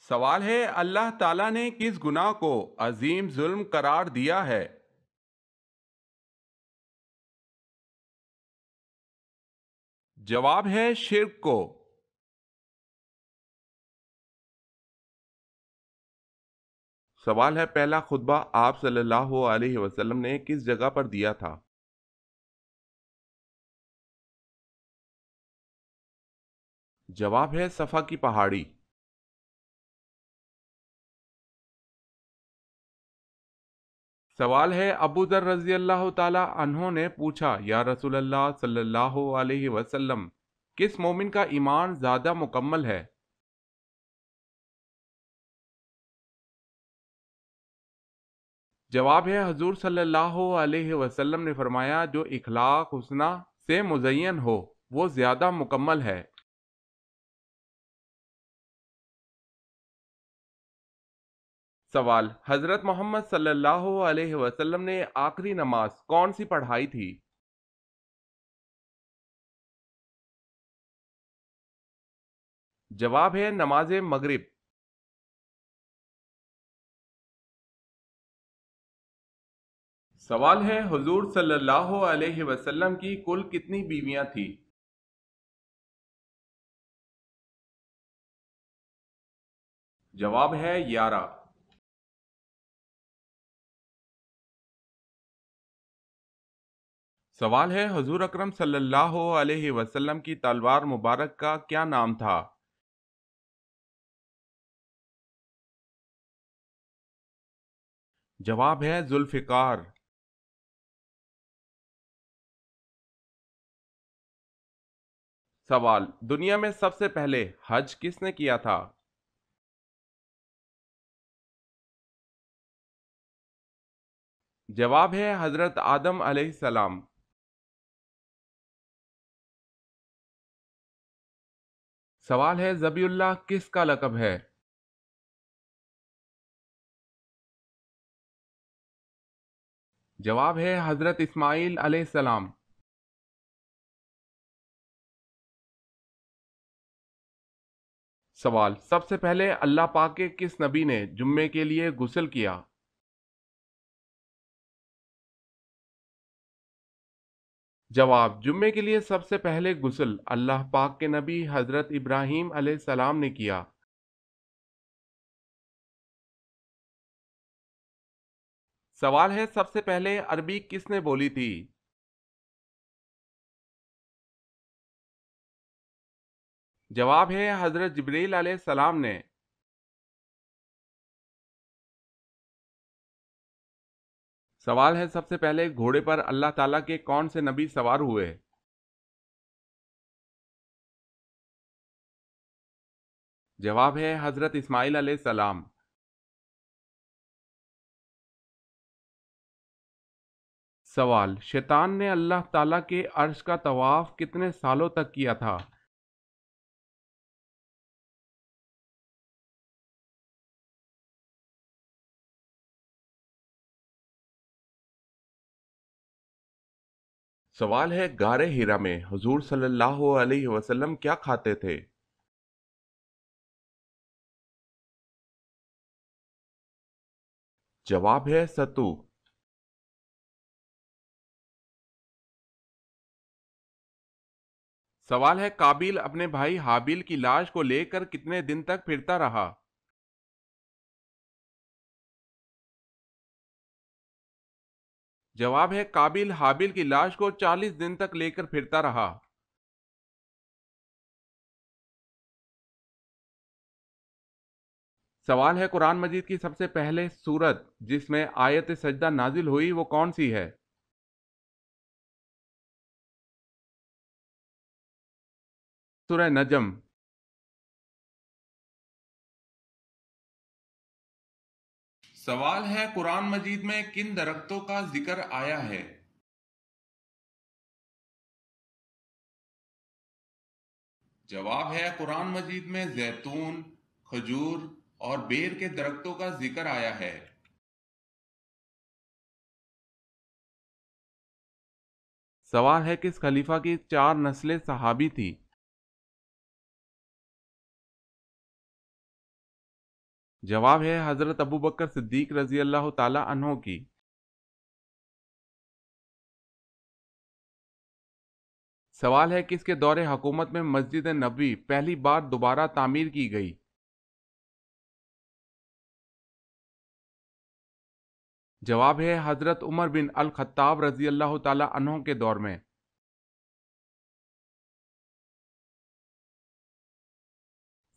سوال ہے اللہ تعالیٰ نے کس گناہ کو عظیم ظلم قرار دیا ہے؟ جواب ہے شرک کو۔ سوال ہے پہلا خطبہ آپ صلی اللہ علیہ وسلم نے کس جگہ پر دیا تھا؟ جواب ہے صفا کی پہاڑی۔ سوال ہے ابو ذر رضی اللہ تعالی عنہ نے پوچھا یا رسول اللہ صلی اللہ علیہ وسلم کس مومن کا ایمان زیادہ مکمل ہے؟ جواب ہے حضور صلی اللہ علیہ وسلم نے فرمایا جو اخلاق حسنہ سے مزین ہو وہ زیادہ مکمل ہے۔ سوال حضرت محمد صلی اللہ علیہ وسلم نے آخری نماز کون سی پڑھائی تھی؟ جواب ہے نماز مغرب۔ سوال ہے حضور صلی اللہ علیہ وسلم کی کل کتنی بیویاں تھیں؟ جواب ہے 11۔ سوال ہے حضور اکرم صلی اللہ علیہ وسلم کی تلوار مبارک کا کیا نام تھا؟ جواب ہے ذوالفقار۔ سوال دنیا میں سب سے پہلے حج کس نے کیا تھا؟ جواب ہے حضرت آدم علیہ السلام۔ سوال ہے ذبی اللہ کس کا لقب ہے؟ جواب ہے حضرت اسماعیل علیہ السلام۔ سوال سب سے پہلے اللہ پاک کے کس نبی نے جمعے کے لیے غسل کیا؟ جواب جمعے کے لیے سب سے پہلے غسل اللہ پاک کے نبی حضرت ابراہیم علیہ السلام نے کیا۔ سوال ہے سب سے پہلے عربی کس نے بولی تھی؟ جواب ہے حضرت جبریل علیہ السلام نے۔ سوال ہے سب سے پہلے گھوڑے پر اللہ تعالیٰ کے کون سے نبی سوار ہوئے؟ جواب ہے حضرت اسماعیل علیہ السلام۔ سوال شیطان نے اللہ تعالیٰ کے عرش کا طواف کتنے سالوں تک کیا تھا؟ سوال ہے غار ہیرا میں حضور صلی اللہ علیہ وسلم کیا کھاتے تھے؟ جواب ہے ستو۔ سوال ہے قابیل اپنے بھائی حابیل کی لاش کو لے کر کتنے دن تک پھرتا رہا؟ جواب ہے قابیل حابیل کی لاش کو 40 دن تک لے کر پھرتا رہا۔ سوال ہے قرآن مجید کی سب سے پہلے سورت جس میں آیت سجدہ نازل ہوئی وہ کون سی ہے؟ سورہ نجم۔ سوال ہے قرآن مجید میں کن درختوں کا ذکر آیا ہے؟ جواب ہے قرآن مجید میں زیتون، کھجور اور بیر کے درختوں کا ذکر آیا ہے۔ سوال ہے کس خلیفہ کی 4 نسلیں صحابی تھی؟ جواب ہے حضرت ابو بکر صدیق رضی اللہ تعالی عنہ کی۔ سوال ہے کس کے دور حکومت میں مسجد نبوی پہلی بار دوبارہ تعمیر کی گئی؟ جواب ہے حضرت عمر بن الخطاب رضی اللہ تعالی عنہ کے دور میں۔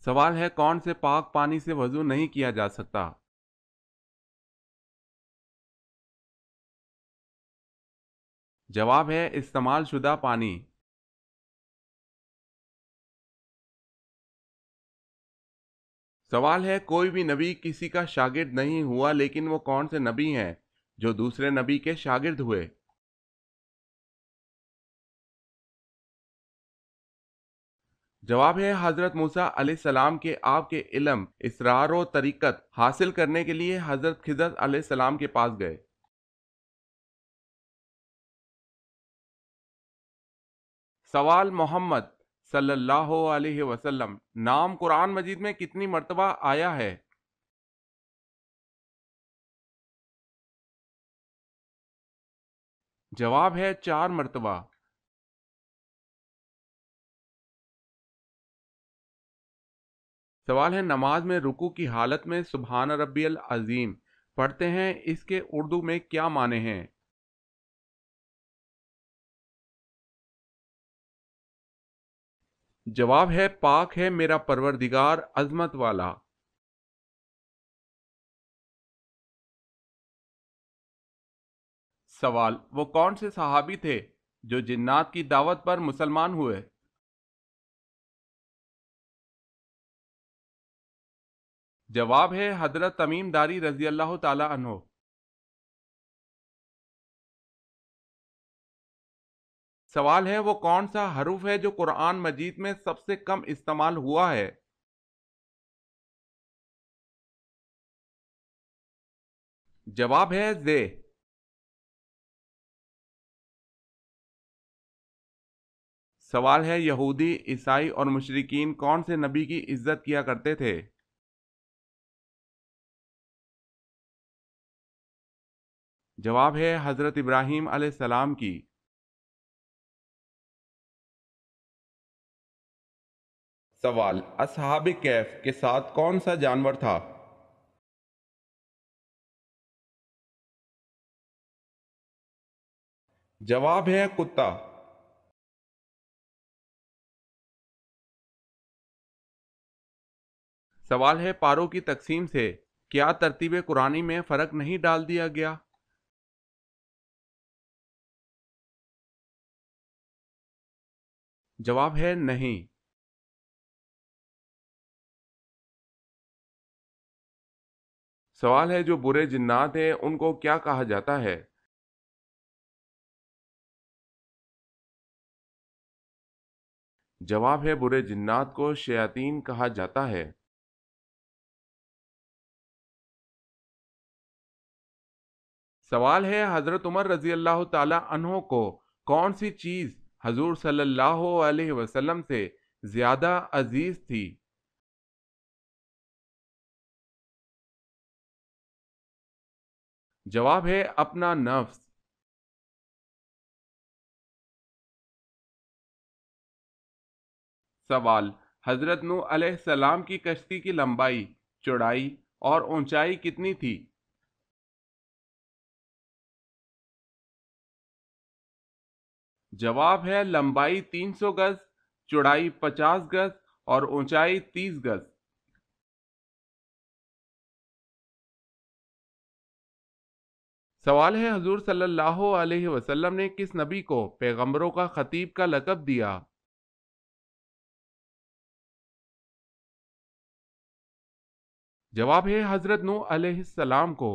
سوال ہے کون سے پاک پانی سے وضو نہیں کیا جا سکتا؟ جواب ہے استعمال شدہ پانی۔ سوال ہے کوئی بھی نبی کسی کا شاگرد نہیں ہوا لیکن وہ کون سے نبی ہیں جو دوسرے نبی کے شاگرد ہوئے؟ جواب ہے حضرت موسیٰ علیہ السلام کے آپ کے علم، اسرار و طریقت حاصل کرنے کے لیے حضرت خضر علیہ السلام کے پاس گئے۔ سوال محمد صلی اللہ علیہ وسلم نام قرآن مجید میں کتنی مرتبہ آیا ہے؟ جواب ہے 4 مرتبہ۔ سوال ہے نماز میں رکوع کی حالت میں سبحان ربی العظیم پڑھتے ہیں، اس کے اردو میں کیا معنی ہیں؟ جواب ہے پاک ہے میرا پروردگار عظمت والا۔ سوال وہ کون سے صحابی تھے جو جنات کی دعوت پر مسلمان ہوئے؟ جواب ہے حضرت تمیم داری رضی اللہ تعالی عنہ۔ سوال ہے وہ کون سا حرف ہے جو قرآن مجید میں سب سے کم استعمال ہوا ہے؟ جواب ہے زے۔ سوال ہے یہودی، عیسائی اور مشرکین کون سے نبی کی عزت کیا کرتے تھے؟ جواب ہے حضرت ابراہیم علیہ السلام کی۔ سوال اصحاب کہف کے ساتھ کون سا جانور تھا؟ جواب ہے کتا۔ سوال ہے پاروں کی تقسیم سے کیا ترتیب قرآنی میں فرق نہیں ڈال دیا گیا؟ جواب ہے نہیں۔ سوال ہے جو برے جنات ہیں ان کو کیا کہا جاتا ہے؟ جواب ہے برے جنات کو شیاطین کہا جاتا ہے۔ سوال ہے حضرت عمر رضی اللہ تعالی عنہ کو کون سی چیز حضور صلی اللہ علیہ وسلم سے زیادہ عزیز تھی؟ جواب ہے اپنا نفس۔ سوال حضرت نوح علیہ السلام کی کشتی کی لمبائی، چوڑائی اور اونچائی کتنی تھی؟ جواب ہے لمبائی 300 گز، چوڑائی 50 گز اور اونچائی 30 گز۔ سوال ہے حضور صلی اللہ علیہ وسلم نے کس نبی کو پیغمبروں کا خطیب کا لقب دیا؟ جواب ہے حضرت نوح علیہ السلام کو۔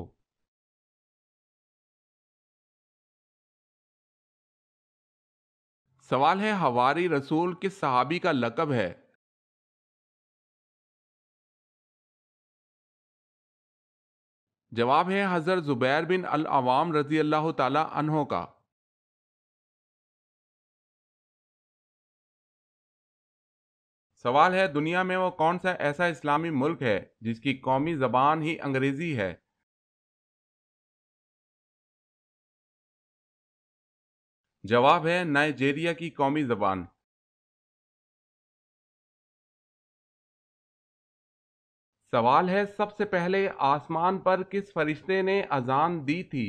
سوال ہے حواری رسول کس صحابی کا لقب ہے؟ جواب ہے حضرت زبیر بن العوام رضی اللہ تعالی عنہ کا۔ سوال ہے دنیا میں وہ کون سا ایسا اسلامی ملک ہے جس کی قومی زبان ہی انگریزی ہے؟ جواب ہے نائجیریا کی قومی زبان۔ سوال ہے سب سے پہلے آسمان پر کس فرشتے نے اذان دی تھی؟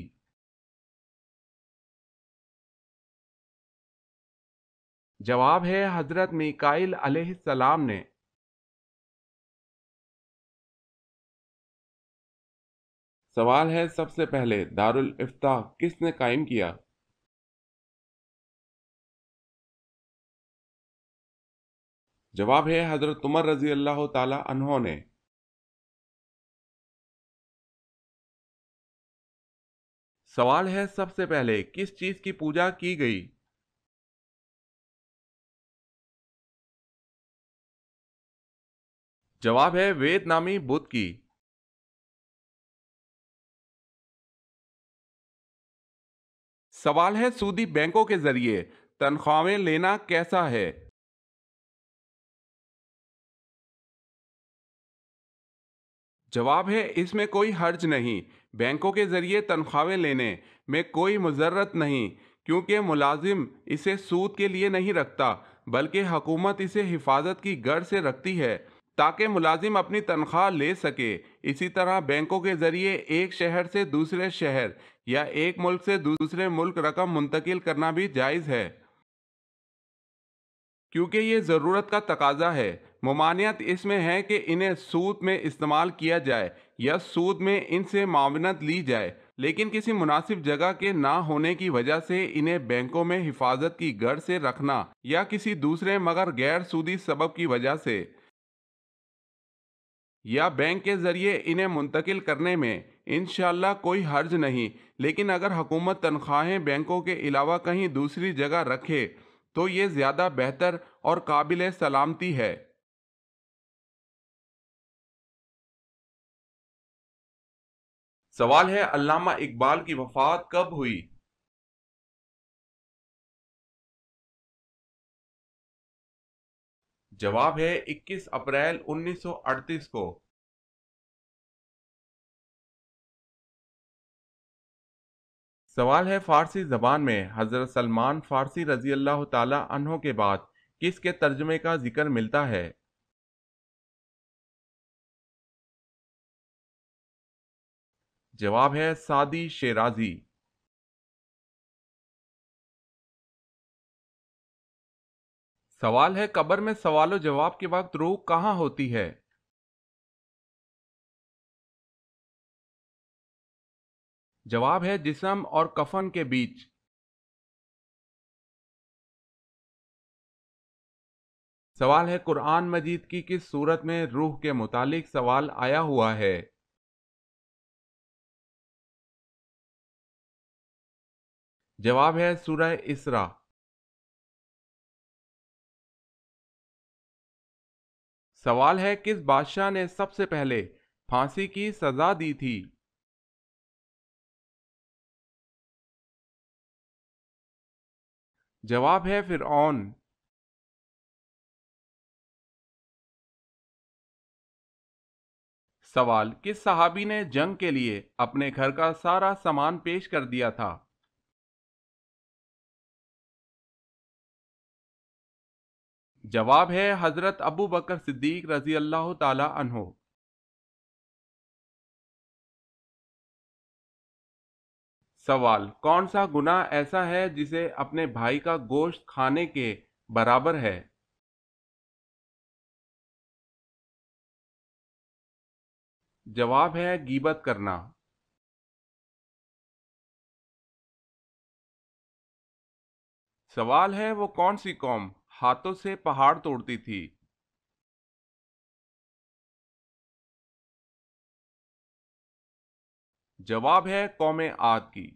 جواب ہے حضرت میکائیل علیہ السلام نے۔ سوال ہے سب سے پہلے دارالافتاء کس نے قائم کیا؟ جواب ہے حضرت عمر رضی اللہ تعالی عنہ نے۔ سوال ہے سب سے پہلے کس چیز کی پوجا کی گئی؟ جواب ہے وید نامی بت کی۔ سوال ہے سودی بینکوں کے ذریعے تنخواہیں لینا کیسا ہے؟ جواب ہے اس میں کوئی حرج نہیں۔ بینکوں کے ذریعے تنخواہیں لینے میں کوئی مضرت نہیں، کیونکہ ملازم اسے سود کے لیے نہیں رکھتا بلکہ حکومت اسے حفاظت کی غرض سے رکھتی ہے تاکہ ملازم اپنی تنخواہ لے سکے۔ اسی طرح بینکوں کے ذریعے ایک شہر سے دوسرے شہر یا ایک ملک سے دوسرے ملک رقم منتقل کرنا بھی جائز ہے، کیونکہ یہ ضرورت کا تقاضا ہے۔ ممانعت اس میں ہے کہ انہیں سود میں استعمال کیا جائے یا سود میں ان سے معاونت لی جائے، لیکن کسی مناسب جگہ کے نہ ہونے کی وجہ سے انہیں بینکوں میں حفاظت کی غرض سے رکھنا یا کسی دوسرے مگر غیر سودی سبب کی وجہ سے یا بینک کے ذریعے انہیں منتقل کرنے میں انشاءاللہ کوئی حرج نہیں، لیکن اگر حکومت تنخواہیں بینکوں کے علاوہ کہیں دوسری جگہ رکھے تو یہ زیادہ بہتر اور قابل سلامتی ہے۔ سوال ہے علامہ اقبال کی وفات کب ہوئی؟ جواب ہے 21 اپریل 1938 کو۔ سوال ہے فارسی زبان میں حضرت سلمان فارسی رضی اللہ تعالی عنہ کے بعد کس کے ترجمے کا ذکر ملتا ہے؟ جواب ہے سعدی شیرازی۔ سوال ہے قبر میں سوال و جواب کے وقت روح کہاں ہوتی ہے؟ جواب ہے جسم اور کفن کے بیچ۔ سوال ہے قرآن مجید کی کس سورت میں روح کے متعلق سوال آیا ہوا ہے؟ جواب ہے سورہ اسراء۔ سوال ہے کس بادشاہ نے سب سے پہلے پھانسی کی سزا دی تھی؟ جواب ہے فرعون۔ سوال کس صحابی نے جنگ کے لیے اپنے گھر کا سارا سامان پیش کر دیا تھا؟ جواب ہے حضرت ابو بکر صدیق رضی اللہ تعالی عنہ۔ سوال کون سا گناہ ایسا ہے جسے اپنے بھائی کا گوشت کھانے کے برابر ہے؟ جواب ہے غیبت کرنا۔ سوال ہے وہ کون سی قوم ہاتھوں سے پہاڑ توڑتی تھی؟ جواب ہے قوم عاد کی۔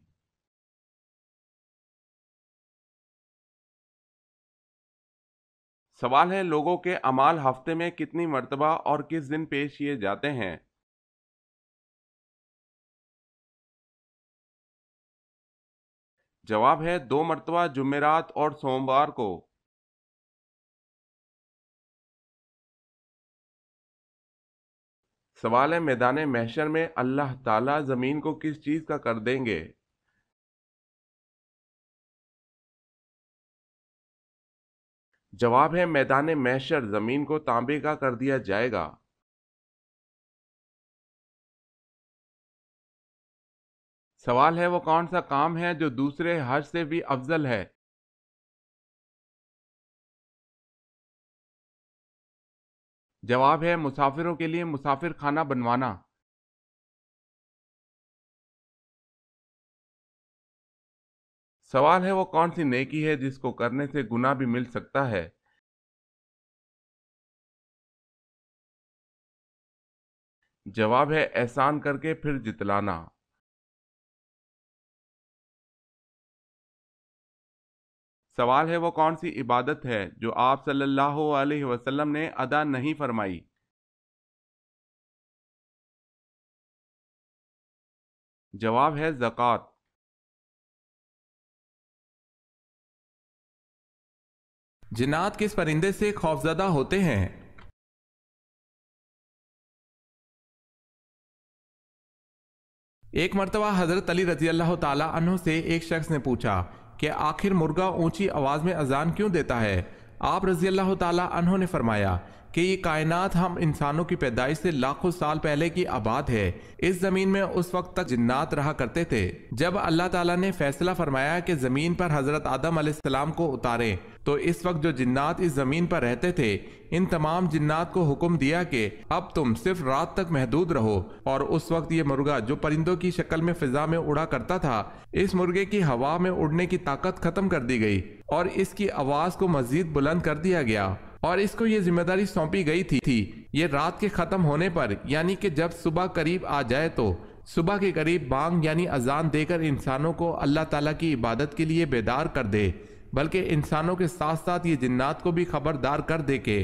سوال ہے لوگوں کے اعمال ہفتے میں کتنی مرتبہ اور کس دن پیش کیے جاتے ہیں؟ جواب ہے 2 مرتبہ جمعرات اور سوموار کو۔ سوال ہے میدان محشر میں اللہ تعالیٰ زمین کو کس چیز کا کر دیں گے؟ جواب ہے میدان محشر زمین کو تانبے کا کر دیا جائے گا۔ سوال ہے وہ کون سا کام ہے جو دوسرے حج سے بھی افضل ہے؟ جواب ہے مسافروں کے لیے مسافر خانہ بنوانا۔ سوال ہے وہ کون سی نیکی ہے جس کو کرنے سے گناہ بھی مل سکتا ہے؟ جواب ہے احسان کر کے پھر جتلانا۔ سوال ہے وہ کون سی عبادت ہے جو آپ صلی اللہ علیہ وسلم نے ادا نہیں فرمائی؟ جواب ہے زکوٰۃ۔ جنات کس پرندے سے خوفزدہ ہوتے ہیں؟ ایک مرتبہ حضرت علی رضی اللہ تعالی عنہ سے ایک شخص نے پوچھا کہ آخر مرغا اونچی آواز میں اذان کیوں دیتا ہے؟ آپ رضی اللہ تعالی عنہ نے فرمایا کہ یہ کائنات ہم انسانوں کی پیدائش سے لاکھوں سال پہلے کی آباد ہے۔ اس زمین میں اس وقت تک جنات رہا کرتے تھے جب اللہ تعالیٰ نے فیصلہ فرمایا کہ زمین پر حضرت آدم علیہ السلام کو اتاریں، تو اس وقت جو جنات اس زمین پر رہتے تھے ان تمام جنات کو حکم دیا کہ اب تم صرف رات تک محدود رہو، اور اس وقت یہ مرغا جو پرندوں کی شکل میں فضا میں اڑا کرتا تھا، اس مرغے کی ہوا میں اڑنے کی طاقت ختم کر دی گئی اور اس کی آواز کو مزید بلند کر دیا گیا، اور اس کو یہ ذمہ داری سونپی گئی تھی یہ رات کے ختم ہونے پر یعنی کہ جب صبح قریب آ جائے تو صبح کے قریب بانگ یعنی اذان دے کر انسانوں کو اللہ تعالیٰ کی عبادت کے لیے بیدار کر دے، بلکہ انسانوں کے ساتھ ساتھ یہ جنات کو بھی خبردار کر دے کہ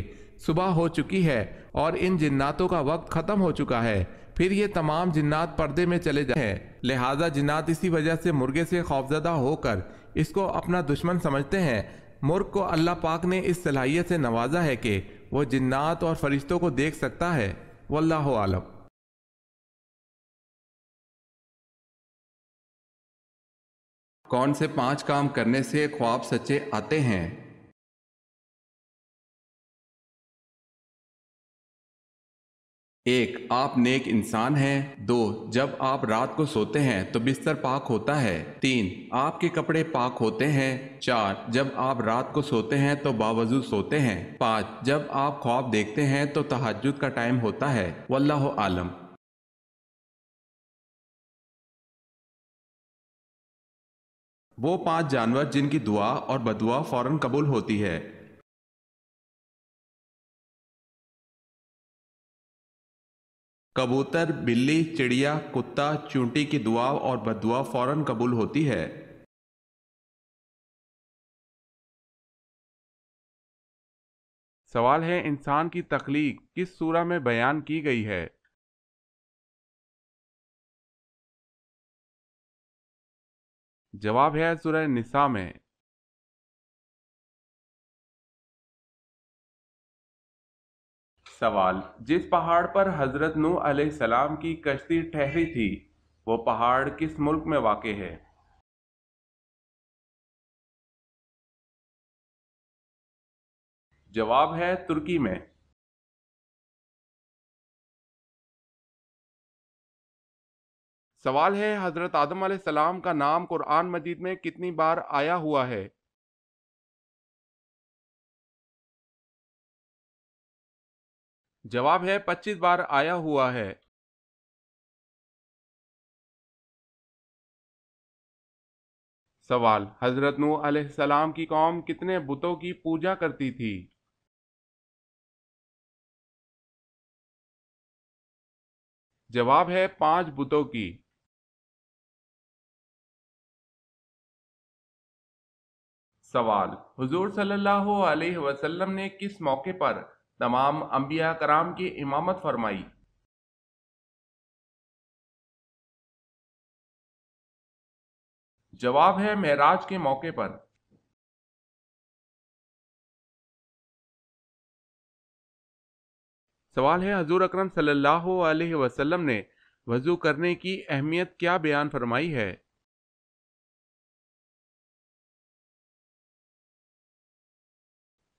صبح ہو چکی ہے اور ان جناتوں کا وقت ختم ہو چکا ہے، پھر یہ تمام جنات پردے میں چلے جائیں۔ لہٰذا جنات اسی وجہ سے مرغے سے خوفزدہ ہو کر اس کو اپنا دشمن سمجھتے ہیں۔ مرغ کو اللہ پاک نے اس صلاحیت سے نوازا ہے کہ وہ جنات اور فرشتوں کو دیکھ سکتا ہے۔ واللہ عالم۔ کون سے 5 کام کرنے سے خواب سچے آتے ہیں؟ 1. آپ نیک انسان ہیں۔ 2. جب آپ رات کو سوتے ہیں تو بستر پاک ہوتا ہے۔ 3. آپ کے کپڑے پاک ہوتے ہیں۔ 4. جب آپ رات کو سوتے ہیں تو باوضو سوتے ہیں۔ 5. جب آپ خواب دیکھتے ہیں تو تہجد کا ٹائم ہوتا ہے۔ واللہ عالم۔ وہ 5 جانور جن کی دعا اور بدعا فوراً قبول ہوتی ہے۔ کبوتر، بلی، چڑیا، کتا، چونٹی کی دعا اور بددعا فوراً قبول ہوتی ہے۔ سوال ہے انسان کی تخلیق کس سورہ میں بیان کی گئی ہے؟ جواب ہے سورہ نساء میں۔ سوال، جس پہاڑ پر حضرت نوح علیہ السلام کی کشتی ٹھہری تھی وہ پہاڑ کس ملک میں واقع ہے؟ جواب ہے ترکی میں۔ سوال ہے حضرت آدم علیہ السلام کا نام قرآن مجید میں کتنی بار آیا ہوا ہے؟ جواب ہے 25 بار آیا ہوا ہے۔ سوال، حضرت نوح علیہ السلام کی قوم کتنے بتوں کی پوجا کرتی تھی؟ جواب ہے 5 بتوں کی۔ سوال، حضور صلی اللہ علیہ وسلم نے کس موقع پر تمام انبیاء کرام کی امامت فرمائی؟ جواب ہے معراج کے موقع پر۔ سوال ہے، حضور اکرم صلی اللہ علیہ وسلم نے وضو کرنے کی اہمیت کیا بیان فرمائی ہے؟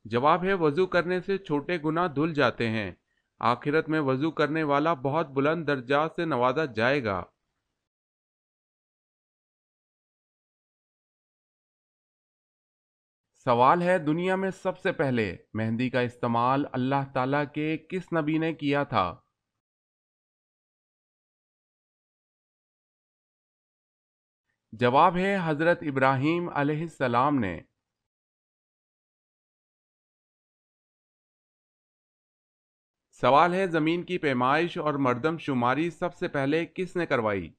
جواب ہے، وضو کرنے سے چھوٹے گناہ دھل جاتے ہیں۔ آخرت میں وضو کرنے والا بہت بلند درجات سے نوازا جائے گا۔ سوال ہے، دنیا میں سب سے پہلے مہندی کا استعمال اللہ تعالیٰ کے کس نبی نے کیا تھا؟ جواب ہے، حضرت ابراہیم علیہ السلام نے۔ سوال ہے، زمین کی پیمائش اور مردم شماری سب سے پہلے کس نے کروائی؟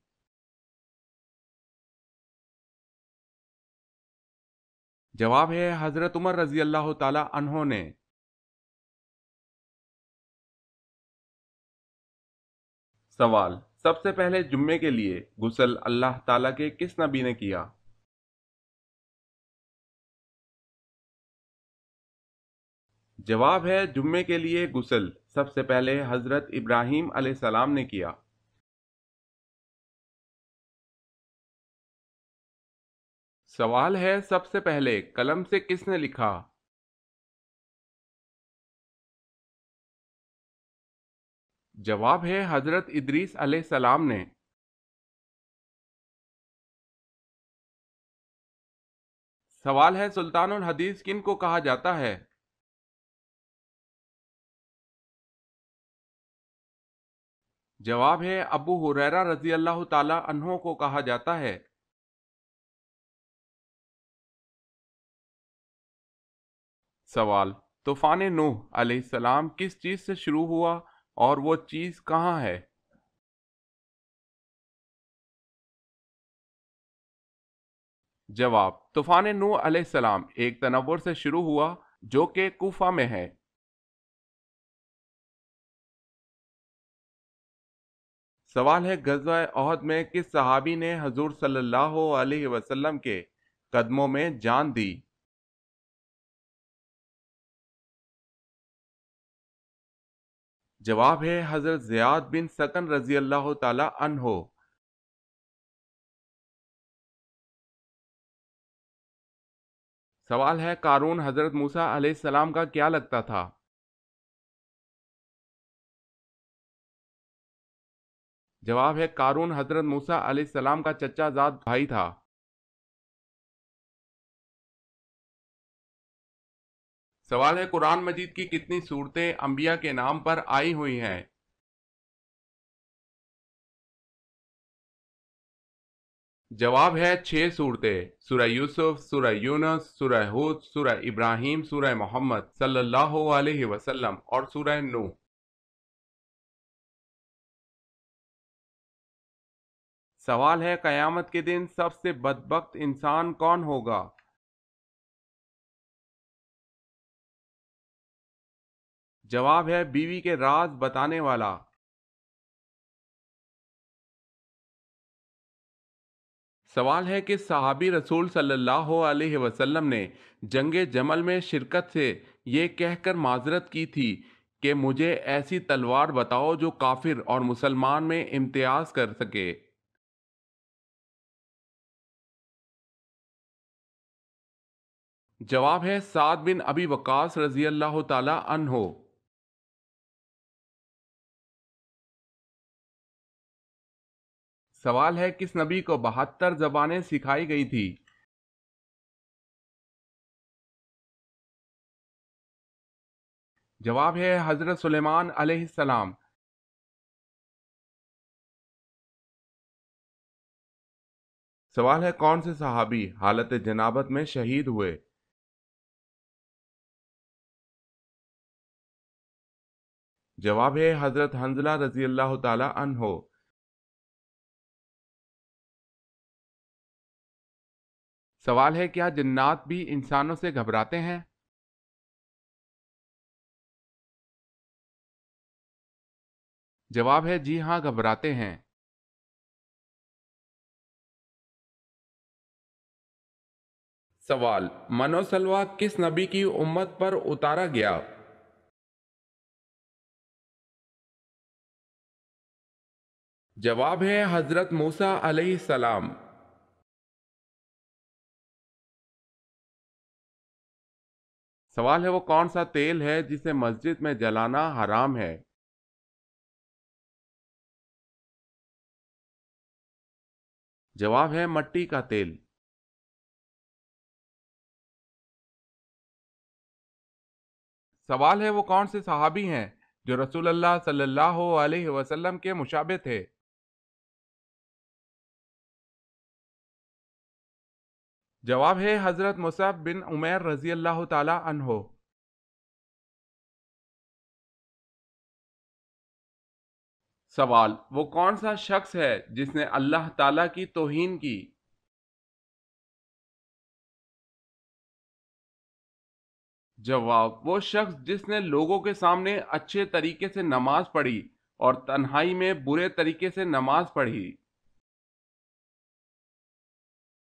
جواب ہے، حضرت عمر رضی اللہ تعالی عنہ نے۔ سوال، سب سے پہلے جمعے کے لیے غسل اللہ تعالیٰ کے کس نبی نے کیا؟ جواب ہے، جمعے کے لیے غسل سب سے پہلے حضرت ابراہیم علیہ السلام نے کیا۔ سوال ہے، سب سے پہلے قلم سے کس نے لکھا؟ جواب ہے، حضرت ادریس علیہ السلام نے۔ سوال ہے، سلطان الحدیث کن کو کہا جاتا ہے؟ جواب ہے، ابو ہریرہ رضی اللہ تعالی عنہ کو کہا جاتا ہے۔ سوال، طوفان نوح علیہ السلام کس چیز سے شروع ہوا اور وہ چیز کہاں ہے؟ جواب، طوفان نوح علیہ السلام ایک تنور سے شروع ہوا جو کہ کوفہ میں ہے۔ سوال ہے، غزوہ احد میں کس صحابی نے حضور صلی اللہ علیہ وسلم کے قدموں میں جان دی؟ جواب ہے، حضرت زیاد بن سکن رضی اللہ تعالی عنہ۔ سوال ہے، قارون حضرت موسیٰ علیہ السلام کا کیا لگتا تھا؟ جواب ہے، قارون حضرت موسیٰ علیہ السلام کا چچا زاد بھائی تھا۔ سوال ہے، قرآن مجید کی کتنی سورتیں انبیاء کے نام پر آئی ہوئی ہیں؟ جواب ہے، 6 سورتیں: سورہ یوسف، سورہ یونس، سورہ ہود، سورہ ابراہیم، سورہ محمد صلی اللہ علیہ وسلم اور سورہ نوح۔ سوال ہے، قیامت کے دن سب سے بدبخت انسان کون ہوگا؟ جواب ہے، بیوی کے راز بتانے والا۔ سوال ہے کہ صحابی رسول صلی اللہ علیہ وسلم نے جنگ جمل میں شرکت سے یہ کہہ کر معذرت کی تھی کہ مجھے ایسی تلوار بتاؤ جو کافر اور مسلمان میں امتیاز کر سکے۔ جواب ہے، سعد بن ابی وقاص رضی اللہ تعالی عنہ۔ سوال ہے، کس نبی کو 72 زبانیں سکھائی گئی تھی؟ جواب ہے، حضرت سلیمان علیہ السلام۔ سوال ہے، کون سے صحابی حالت جنابت میں شہید ہوئے؟ جواب ہے، حضرت حنظلہ رضی اللہ تعالی عنہ۔ سوال ہے، کیا جنات بھی انسانوں سے گھبراتے ہیں؟ جواب ہے، جی ہاں، گھبراتے ہیں۔ سوال، من و سلوہ کس نبی کی امت پر اتارا گیا؟ جواب ہے حضرت موسیٰ علیہ السلام۔ سوال ہے وہ کون سا تیل ہے جسے مسجد میں جلانا حرام ہے؟ جواب ہے مٹی کا تیل۔ سوال ہے وہ کون سے صحابی ہیں جو رسول اللہ صلی اللہ علیہ وسلم کے مشابہ تھے؟ جواب ہے حضرت مصعب بن عمیر رضی اللہ تعالی عنہ۔ سوال وہ کون سا شخص ہے جس نے اللہ تعالی کی توہین کی؟ جواب وہ شخص جس نے لوگوں کے سامنے اچھے طریقے سے نماز پڑھی اور تنہائی میں برے طریقے سے نماز پڑھی۔